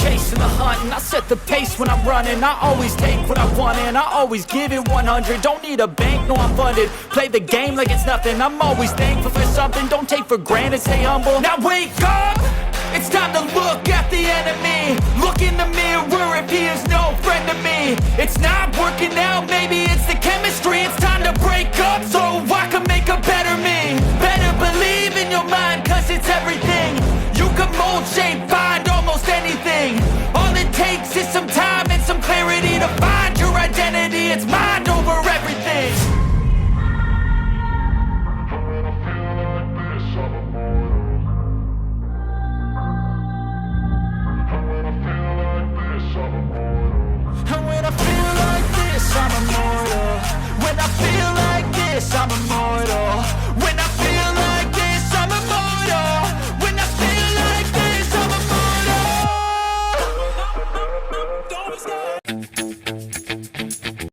chasing the hunt, and I set the pace when I'm running. I always take what I want and I always give it 100. Don't need a bank, no I'm funded. Play the game like it's nothing. I'm always thankful for something. Don't take for granted, stay humble. Now wake up, it's time to look at the enemy. Look in the mirror if he is no friend to me. It's not working out, maybe it's the chemistry. It's time to break up so I can make a better me. Better believe in your mind, cause it's everything. You can mold, shape, find almost anything. All it takes is some time and some clarity to find your identity. It's mind over everything. And when I feel like this, I'm immortal. When I feel like this, I'm immortal.